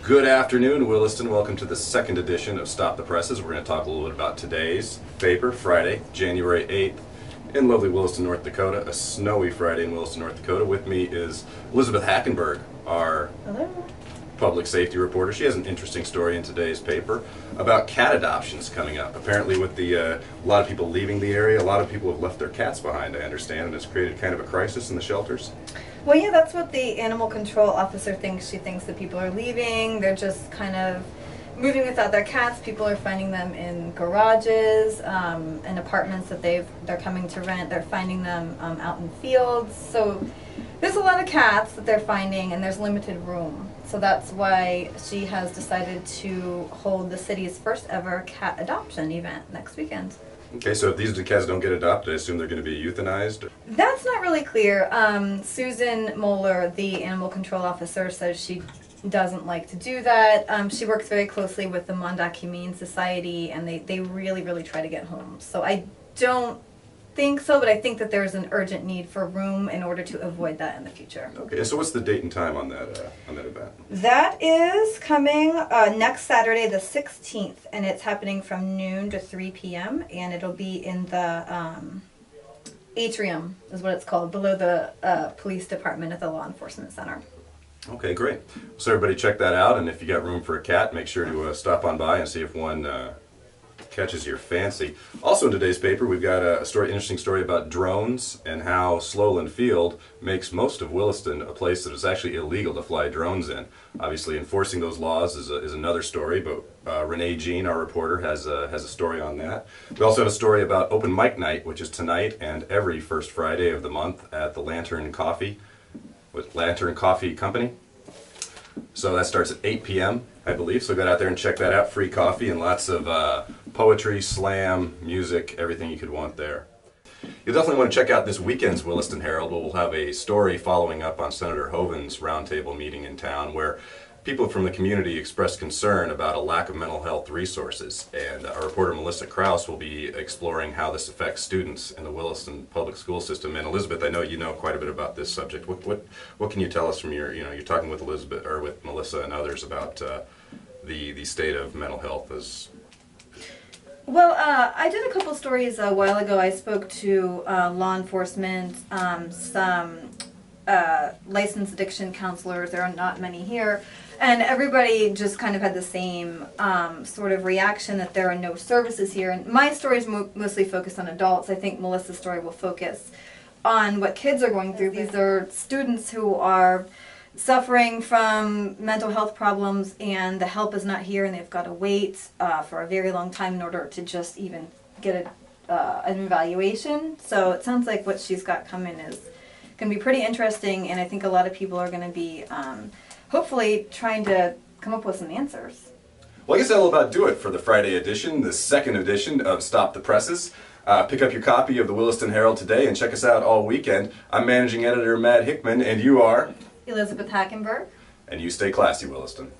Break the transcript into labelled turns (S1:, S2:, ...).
S1: Good afternoon, Williston. Welcome to the second edition of Stop the Presses. We're going to talk a little bit about today's paper, Friday, January 8th, in lovely Williston, North Dakota. A snowy Friday in Williston, North Dakota. With me is Elizabeth Hackenberg, our public safety reporter. She has an interesting story in today's paper about cat adoptions coming up. Apparently with a lot of people leaving the area, a lot of people have left their cats behind, I understand, and it's created kind of a crisis in the shelters.
S2: Well, yeah, that's what the animal control officer thinks. She thinks that people are leaving. They're just kind of moving without their cats. People are finding them in garages, in apartments that they're coming to rent. They're finding them out in fields. So there's a lot of cats that they're finding, and there's limited room. So that's why she has decided to hold the city's first ever cat adoption event next weekend.
S1: Okay, so if these cats don't get adopted, I assume they're going to be euthanized?
S2: That's not really clear. Susan Moeller, the animal control officer, says she doesn't like to do that. She works very closely with the Mondauk Humane Society, and they really, really try to get homes. So I don't think so, but I think that there's an urgent need for room in order to avoid that in the future.
S1: Okay, so what's the date and time on that event?
S2: That is coming next Saturday, the 16th, and it's happening from noon to 3 p.m. and it'll be in the atrium, is what it's called, below the police department at the law enforcement center.
S1: Okay, great. So everybody check that out, and if you got room for a cat, make sure to stop on by and see if one catches your fancy. Also in today's paper, we've got a interesting story about drones and how Slowland Field makes most of Williston a place that is actually illegal to fly drones in. Obviously, enforcing those laws is another story, but Renee Jean, our reporter, has a story on that. We also have a story about Open Mic Night, which is tonight and every first Friday of the month at the Lantern Coffee Company. So that starts at 8 p.m., I believe, so get out there and check that out. Free coffee and lots of poetry, slam, music, everything you could want there. You'll definitely want to check out this weekend's Williston Herald, where we'll have a story following up on Senator Hoeven's roundtable meeting in town, where people from the community expressed concern about a lack of mental health resources. And our reporter Melissa Krause will be exploring how this affects students in the Williston public school system. And Elizabeth, I know you know quite a bit about this subject. What can you tell us from you're talking with Elizabeth or with Melissa and others about the state of mental health as...
S2: Well, I did a couple stories a while ago. I spoke to law enforcement, some licensed addiction counselors. There are not many here. And everybody just kind of had the same sort of reaction that there are no services here. And my story is mostly focused on adults. I think Melissa's story will focus on what kids are going through. These are students who are suffering from mental health problems, and the help is not here, and they've got to wait for a very long time in order to just even get an evaluation. So it sounds like what she's got coming is going to be pretty interesting, and I think a lot of people are going to be hopefully trying to come up with some answers.
S1: Well, I guess that'll about do it for the Friday edition, the second edition of Stop the Presses. Pick up your copy of the Williston Herald today and check us out all weekend. I'm managing editor Matt Hickman, and you are...
S2: Elizabeth Hackenberg.
S1: And you stay classy, Williston.